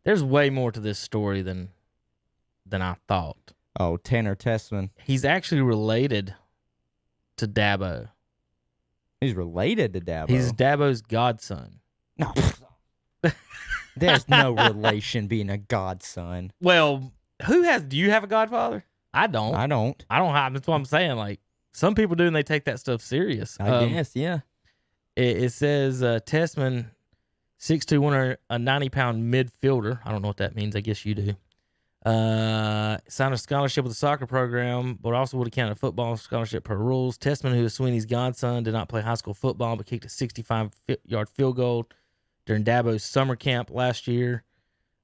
There's way more to this story than I thought. Oh, Tanner Tessman. He's actually related to Dabo. He's related to Dabo. He's Dabo's godson. No. There's no relation being a godson. Well, do you have a godfather? I don't. I don't. That's what I'm saying. Like, some people do, and they take that stuff serious. I guess, yeah. It says Tessman, 6'2", a 90-pound midfielder. I don't know what that means. I guess you do. Signed a scholarship with the soccer program, but also would have counted a football scholarship per rules. Tessman, who is Sweeney's godson, did not play high school football, but kicked a 65-yard field goal during Dabo's summer camp last year.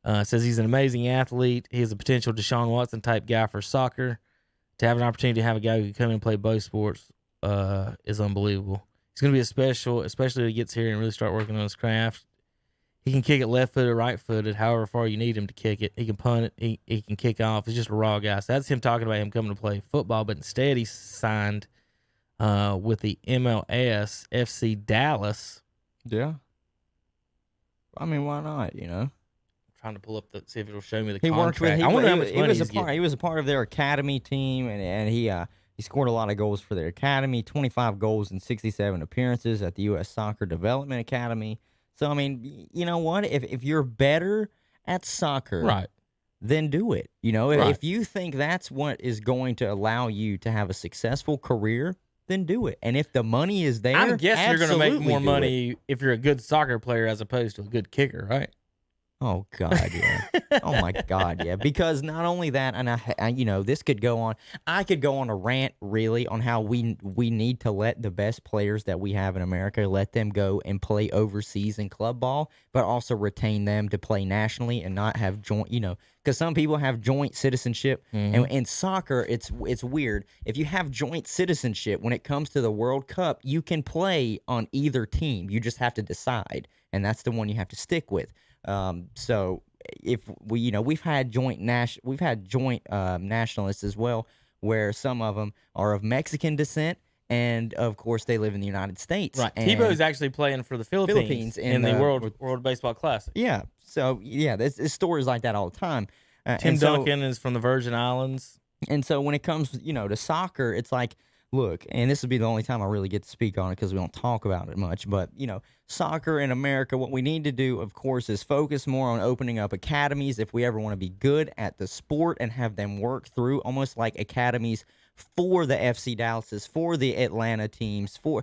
Says he's an amazing athlete. He is a potential Deshaun Watson type guy for soccer. To have an opportunity to have a guy who can come in and play both sports is unbelievable. He's going to be especially when he gets here and really start working on his craft. He can kick it left-footed, right-footed, however far you need him to kick it. He can punt it. He can kick off. He's just a raw guy. So that's him talking about him coming to play football, but instead he signed with the MLS, FC Dallas. Yeah. I mean, why not, Trying to pull up see if it'll show me the he contract. Worked with, I wonder how much money he's He was a part of their academy team, and he scored a lot of goals for their academy, 25 goals in 67 appearances at the U.S. Soccer Development Academy. So, I mean, you know what? If you're better at soccer, right, then do it. Right. If you think that's what is going to allow you to have a successful career, then do it. And if the money is there, I guess you're going to make more money it. if you're a good soccer player as opposed to a good kicker, right? Oh, God, yeah. Oh, my God, yeah. Because not only that, and I this could go on. I could go on a rant, really, on how we need to let the best players that we have in America, let them go and play overseas in club ball, but also retain them to play nationally and not have joint, because some people have joint citizenship. Mm-hmm. And in soccer, it's weird. If you have joint citizenship, when it comes to the World Cup, you can play on either team. You just have to decide, and that's the one you have to stick with. So if we've had joint nationalists as well, where some of them are of Mexican descent, and of course they live in the United States. Right. And Tebow's actually playing for the Philippines in the World Baseball Classic. Yeah. So yeah, there's stories like that all the time. Tim Duncan is from the Virgin Islands. And so when it comes, to soccer, it's like, look, and this would be the only time I really get to speak on it because we don't talk about it much, but, soccer in America, what we need to do, of course, is focus more on opening up academies if we ever want to be good at the sport and have them work through almost like academies for the FC Dallases, for the Atlanta teams, for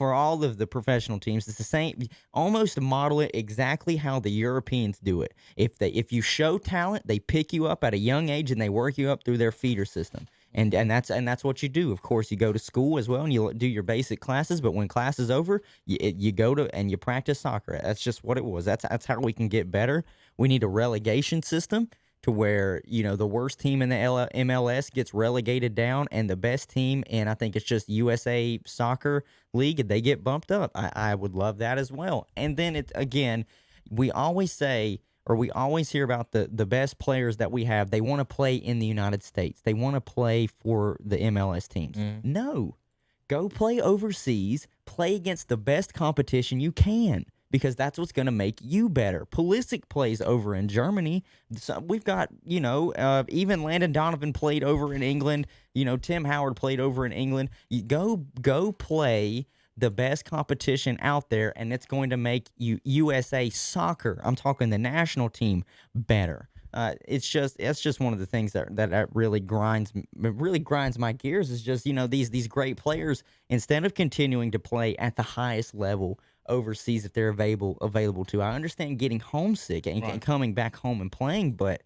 all of the professional teams. It's the same, almost model it exactly how the Europeans do it. If you show talent, they pick you up at a young age and they work you up through their feeder system. And that's what you do. Of course, you go to school as well, and you do your basic classes. But when class is over, you go to and you practice soccer. That's just what it was. That's how we can get better. We need a relegation system to where the worst team in the MLS gets relegated down, and the best team, and I think it's just USA Soccer League, they get bumped up. I would love that as well. And then we always say, or we always hear about the best players that we have. They want to play in the United States. They want to play for the MLS teams. No. Go play overseas. Play against the best competition you can, because that's what's going to make you better. Pulisic plays over in Germany. So we've got, even Landon Donovan played over in England. Tim Howard played over in England. You go play the best competition out there, and it's going to make you USA Soccer, I'm talking the national team, better. It's just one of the things that really grinds my gears is just, these great players, instead of continuing to play at the highest level overseas if they're available to. I understand getting homesick and coming back home and playing, but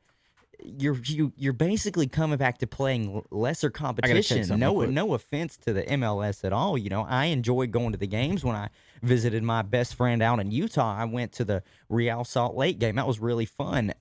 you're basically coming back to playing lesser competition. No offense to the MLS at all. I enjoyed going to the games. When I visited my best friend out in Utah, I went to the Real Salt Lake game. That was really fun.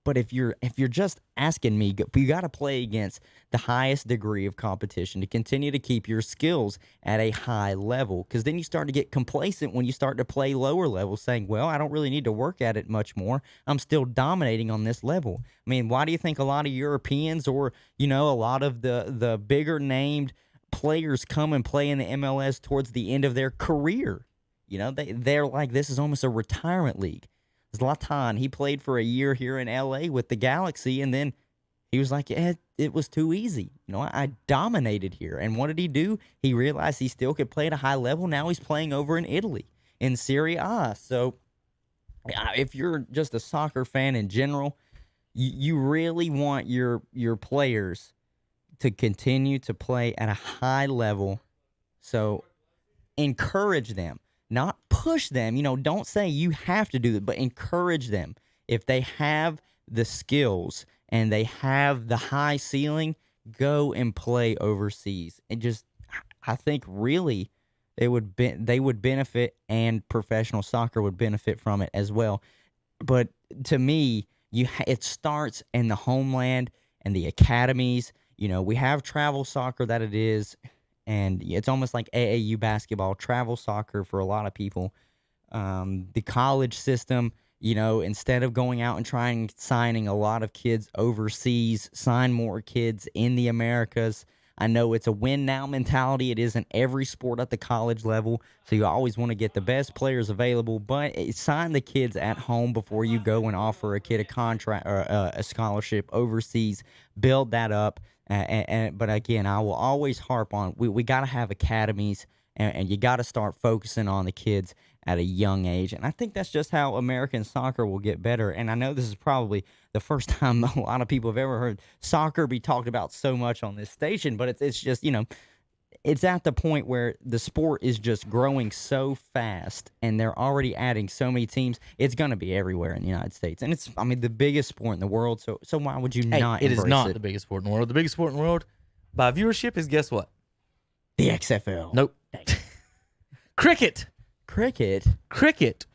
But if you're just asking me, you got to play against the highest degree of competition to continue to keep your skills at a high level, because then you start to get complacent when you start to play lower levels, saying, well, I don't really need to work at it much more. I'm still dominating on this level. I mean, why do you think a lot of Europeans or, a lot of the bigger named players come and play in the MLS towards the end of their career? They're like, this is almost a retirement league. Zlatan, he played for a year here in LA with the Galaxy, and then he was like, it was too easy. I dominated here. And what did he do? He realized he still could play at a high level. Now he's playing over in Italy in Serie A. So if you're just a soccer fan in general, you really want your players to continue to play at a high level. So encourage them, not push them. Don't say you have to do it, but encourage them. If they have the skills and they have the high ceiling, go and play overseas. And I think really they would benefit, and professional soccer would benefit from it as well. But to me, it starts in the homeland and the academies. We have travel soccer that it is, and it's almost like AAU basketball, travel soccer for a lot of people. The college system, instead of going out and signing a lot of kids overseas, sign more kids in the Americas. I know it's a win now mentality. It isn't every sport at the college level, so you always want to get the best players available, but sign the kids at home before you go and offer a kid a contract or a scholarship overseas. Build that up. But again, I will always harp on we got to have academies, and you got to start focusing on the kids at a young age. And I think that's just how American soccer will get better. And I know this is probably the first time a lot of people have ever heard soccer be talked about so much on this station, but it's just, it's at the point where the sport is just growing so fast, and they're already adding so many teams. It's going to be everywhere in the United States. And it's, the biggest sport in the world. So why would you not It embrace is not it? the biggest sport in the world. The biggest sport in the world by viewership is, guess what? The XFL. Nope. Cricket. Cricket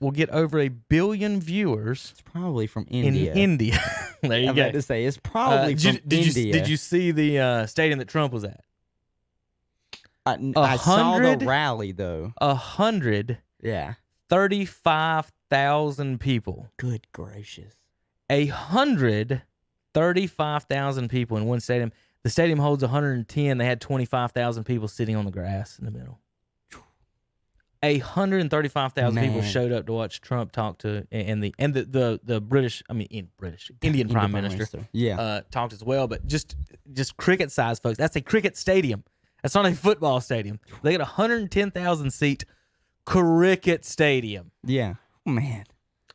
will get over 1 billion viewers It's probably from India. in India. There you I'm go. about to say, it's probably from India. Did you see the stadium that Trump was at? I saw the rally, though. 135,000 Yeah. people. Good gracious. 135,000 people in one stadium. The stadium holds 110. They had 25,000 people sitting on the grass in the middle. 135,000 people showed up to watch Trump talk to the British, Indian Prime Minister. Yeah. Talked as well, but just cricket size, folks. That's a cricket stadium. That's not a football stadium. They got 110,000 seat cricket stadium. Yeah. Oh, man.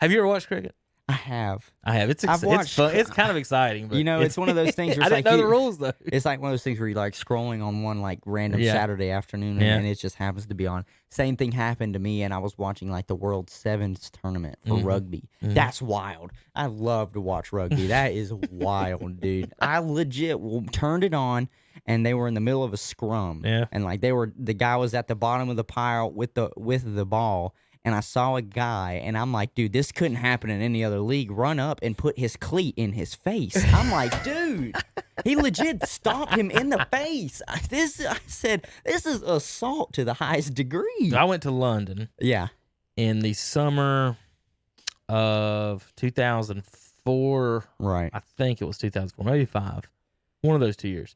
Have you ever watched cricket? I have. It's fun. It's kind of exciting, but it's one of those things where I didn't know the rules though. It's like one of those things where you're like scrolling on one like random Saturday afternoon, and it just happens to be on. Same thing happened to me, and I was watching like the World Sevens tournament for rugby. That's wild. I love to watch rugby. That is wild, dude. I legit turned it on, and they were in the middle of a scrum. Yeah. And like the guy was at the bottom of the pile with the ball. And I saw a guy, and I'm like, dude, this couldn't happen in any other league. Run up and put his cleat in his face. I'm like, dude, he legit stomped him in the face. I said, this is assault to the highest degree. I went to London. Yeah. In the summer of 2004. Right. I think it was 2004, maybe 5. One of those 2 years.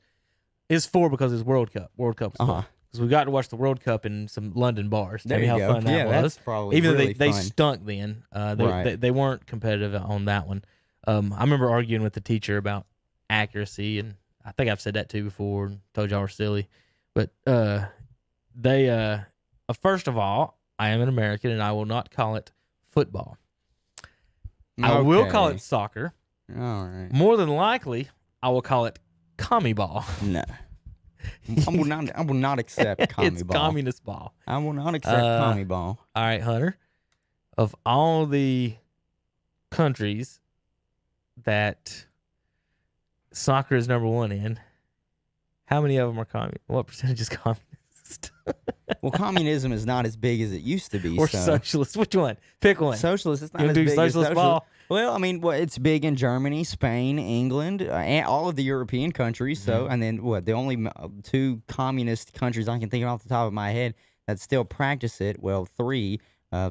It's 4 because it's World Cup. World Cup was 4. Because we got to watch the World Cup in some London bars. There Tell me you how go. fun that was. That's probably Even really though they fun. stunk then. Right. They weren't competitive on that one. I remember arguing with the teacher about accuracy, and I think I've said that too before and told y'all we're silly. But first of all, I am an American, and I will not call it football. I will call it soccer. All right. More than likely, I will call it commie ball. No. I will not accept commie It's ball. communist ball. I will not accept commie ball. All right, Hunter. Of all the countries that soccer is number 1 in, how many of them are communist? What percentage is communist? Well, communism is not as big as it used to be. Or so. socialist? Which one? Pick one. Socialist is not You as do big socialist as ball? Well, it's big in Germany, Spain, England, and all of the European countries. So, and then the only 2 communist countries I can think of off the top of my head that still practice it. Well, 3: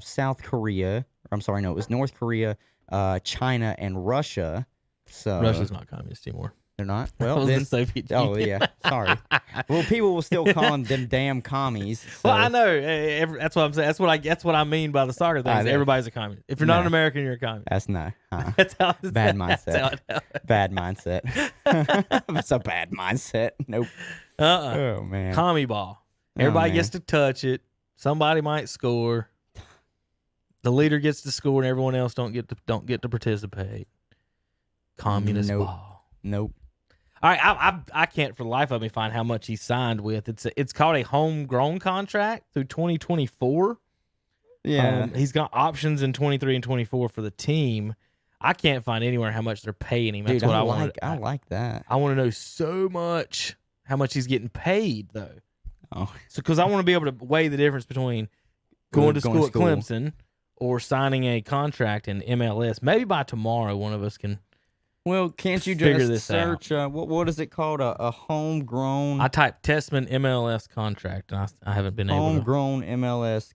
South Korea. I'm sorry, no, it was North Korea, China, and Russia. So Russia's not communist anymore. They're not. That Well, was in this. Soviet Oh Union. yeah, sorry. Well, people will still call them damn commies. So. Well, I know. That's what I'm saying. That's what I mean by the soccer thing. I Is know. everybody's a communist. If you're not an No. American, you're a communist. That's not. That's how. Bad That's how mindset. Bad mindset. It's a bad mindset. Nope. Oh man. Commie ball. Everybody man. gets to touch it. Somebody might score. The leader gets to score, and everyone else don't get to participate. Communist ball. Nope. All right, I can't for the life of me find how much he signed with. It's called a homegrown contract through 2024. Yeah. He's got options in 23 and 24 for the team. I can't find anywhere how much they're paying him. That's Dude, what I like. want. I like that. I want to know so much how much he's getting paid though. Oh. So because I want to be able to weigh the difference between going to school at Clemson or signing a contract in MLS. Maybe by tomorrow, one of us can. Well, can't you figure just this search? What is it called? A homegrown. I typed Testman MLS contract, and I haven't been able to. Homegrown MLS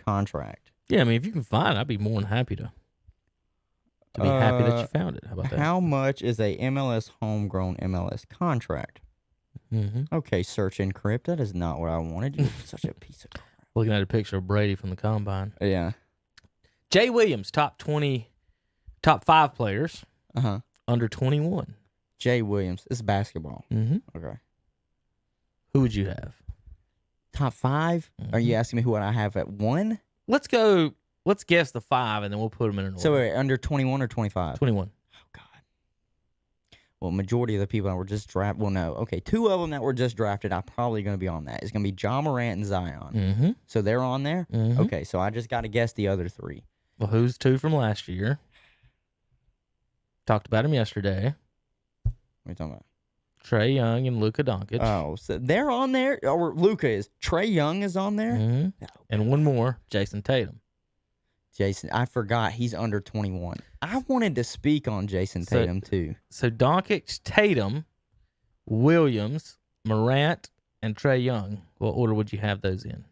contract. Yeah, I mean, if you can find it, I'd be more than happy to be happy that you found it. How about that? How much is a MLS homegrown MLS contract? Mm-hmm. Okay, search encrypt. That is not what I wanted. You're such a piece of crap. Looking at a picture of Brady from the combine. Yeah. Jay Williams, top 5 players. Under 21. Jay Williams. It's basketball. Mm-hmm. Okay. Who would you have? Top 5? Mm-hmm. Are you asking me who I have at 1? Let's go. Let's guess the 5, and then we'll put them in an order. So wait, under 21 or 25? 21. Oh God. Well, majority of the people that were just drafted. Well, no. Okay, 2 of them that were just drafted. I'm probably going to be on that. It's going to be John Morant and Zion. Mm-hmm. So they're on there. Mm-hmm. Okay, so I just got to guess the other 3. Well, who's 2 from last year? Talked about him yesterday. What are you talking about? Trae Young and Luka Doncic. Oh, so they're on there? Or Luka is. Trae Young is on there? Mm-hmm. Oh, and one more, Jason Tatum. Jason, I forgot he's under 21. I wanted to speak on Jason Tatum, too. So Doncic, Tatum, Williams, Morant, and Trae Young. What order would you have those in?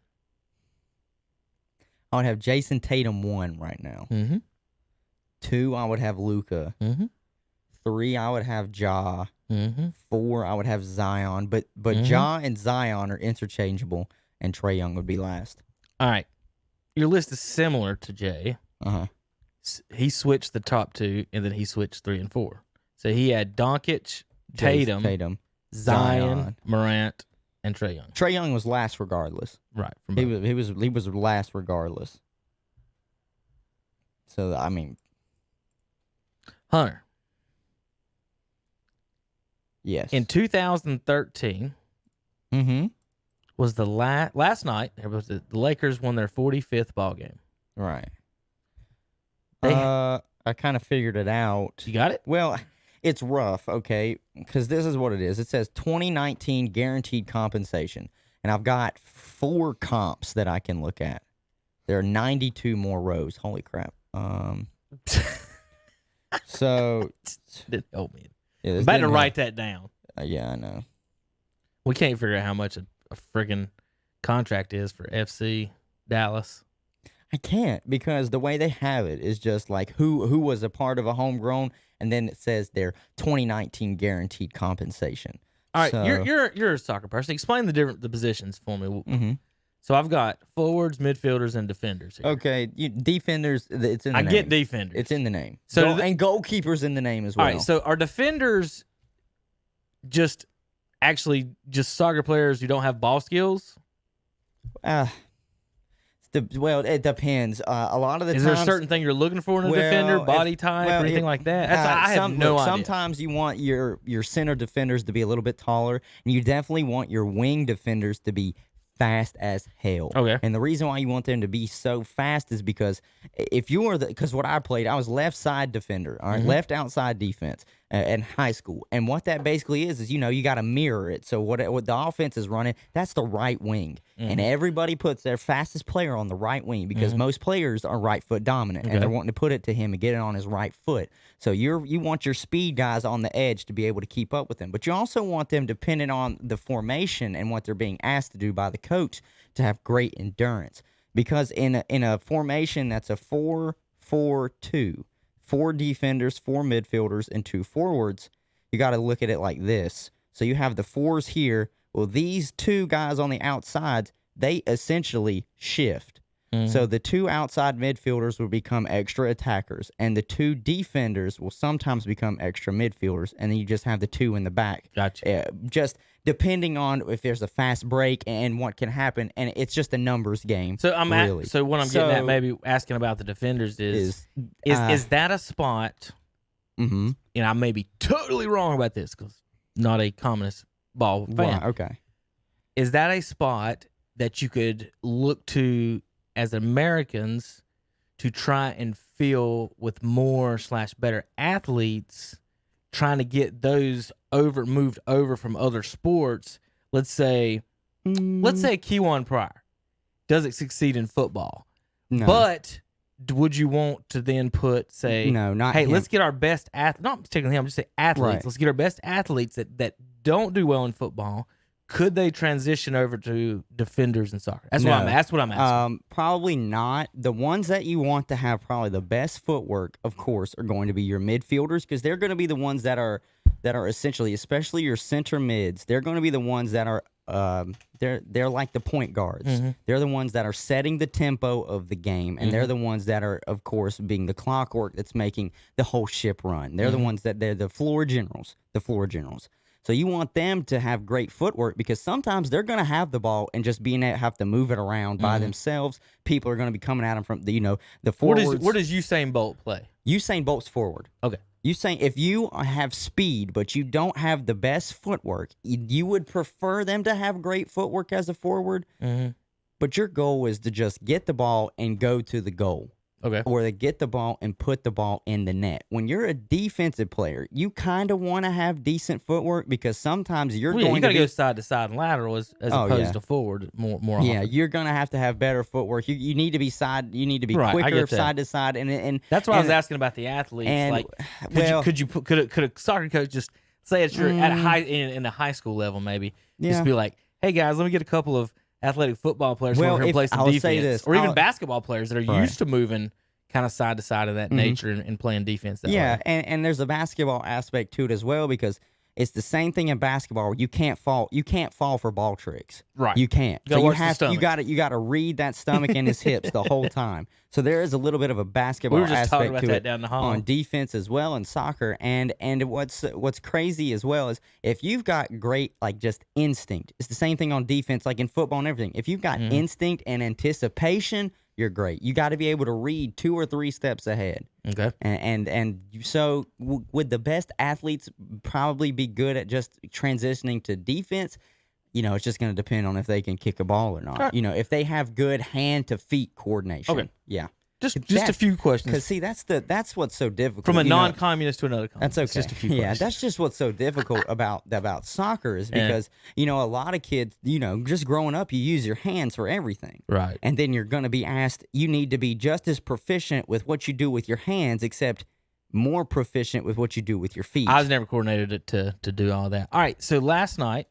I would have Jason Tatum 1 right now. Mm-hmm. 2, I would have Luka. Mm-hmm. 3, I would have Ja. Mm-hmm. 4, I would have Zion. But Ja and Zion are interchangeable, and Trae Young would be last. All right. Your list is similar to Jay. Uh-huh. He switched the top 2, and then he switched 3 and 4. So he had Doncic, Tatum, Zion, Morant, and Trae Young. Trae Young was last regardless. Right. He was last regardless. So, I mean... Hunter. Yes. In 2013 was the last night. The Lakers won their 45th ball game. Right. They- I kind of figured it out. You got it? Well, it's rough, okay? Because this is what it is. It says 2019 guaranteed compensation. And I've got 4 comps that I can look at. There are 92 more rows. Holy crap. So... Didn't help me. Yeah, I'm about to write that down. Yeah, I know. We can't figure out how much a friggin' contract is for FC Dallas. I can't, because the way they have it is just like who was a part of a homegrown, and then it says their 2019 guaranteed compensation. All right, So- you're a soccer person. Explain the positions for me. Mm-hmm. So I've got forwards, midfielders, and defenders here. Okay, defenders. It's in the I name. get defenders. It's in the name. So and goalkeepers in the name as well. All right, so are defenders just soccer players who don't have ball skills? Well, it depends. A lot of the Is times, there a certain thing you're looking for in a defender, body type, or anything like that? I have no idea. Sometimes you want your center defenders to be a little bit taller, and you definitely want your wing defenders to be fast as hell. Okay. And the reason why you want them to be so fast is because if you were because what I played, I was left side defender, all right, left outside defense in high school. And what that basically is you got to mirror it. So what the offense is running, that's the right wing. And everybody puts their fastest player on the right wing because most players are right foot dominant and they're wanting to put it to him and get it on his right foot. So you want your speed guys on the edge to be able to keep up with him. But you also want them, depending on the formation and what they're being asked to do by the coach, to have great endurance. Because in a formation that's a 4-4-2, 4 defenders, 4 midfielders, and 2 forwards, you got to look at it like this. So you have the fours here. Well, these two guys on the outside, they essentially shift. So the two outside midfielders will become extra attackers, and the two defenders will sometimes become extra midfielders, and then you just have the two in the back. Gotcha. Just depending on if there's a fast break and what can happen, and it's just a numbers game. So really. So what I'm getting at, maybe asking about the defenders is that a spot? Mm-hmm. And I may be totally wrong about this because not a communist ball fan. Right, okay. Is that a spot that you could look to as Americans to try and fill with more / better athletes, trying to get those moved over from other sports? Let's say Keywan Pryor doesn't succeed in football, but would you want to then put, say, no, not hey, him. let's get our best not particularly him, just say athletes. Right. Let's get our best athletes that don't do well in football. Could they transition over to defenders in soccer? That's what I'm asking. Probably not. The ones that you want to have probably the best footwork, of course, are going to be your midfielders, because they're going to be the ones that are essentially, especially your center mids. They're going to be the ones that are they're like the point guards. Mm-hmm. They're the ones that are setting the tempo of the game, and they're the ones that are, of course, being the clockwork that's making the whole ship run. They're the ones that they're the floor generals. So you want them to have great footwork, because sometimes they're going to have the ball and just have to move it around by themselves. People are going to be coming at them from the forwards. Where does Usain Bolt play? Usain Bolt's forward. Okay. Usain, if you have speed but you don't have the best footwork, you would prefer them to have great footwork as a forward. Mm-hmm. But your goal is to just get the ball and go to the goal. Okay. Or to get the ball and put the ball in the net. When you're a defensive player, you kind of want to have decent footwork, because sometimes you got to go side to side and lateral as opposed to forward more often. Yeah, you're going to have better footwork. You need to be Right, quicker side to side, and that's why I was asking about the athletes. And, could a soccer coach just say at your at high in the high school level, maybe just be like, hey guys, let me get a couple of athletic football players who are play some defense, or even basketball players that are used to moving kind of side to side of that nature and playing defense that way. And there's a basketball aspect to it as well, because it's the same thing in basketball. You can't fall for ball tricks. Right. You can't. You got to read that stomach and his hips the whole time. So there is a little bit of a basketball aspect to it down the hall. on defense as well in soccer. And what's crazy as well is if you've got great just instinct. It's the same thing on defense, like in football and everything. If you've got instinct and anticipation, you're great. You got to be able to read 2 or 3 steps ahead. Okay. And so would the best athletes probably be good at just transitioning to defense? It's just going to depend on if they can kick a ball or not. Right. If they have good hand to feet coordination. Okay. Yeah. Just a few questions. Because see, that's what's so difficult. From a non-communist to another communist. That's okay. Just a few questions. That's just what's so difficult about soccer is because a lot of kids, just growing up, you use your hands for everything. Right. And then you're going to be asked, you need to be just as proficient with what you do with your hands, except more proficient with what you do with your feet. I was never coordinated to do all that. All right. So last night,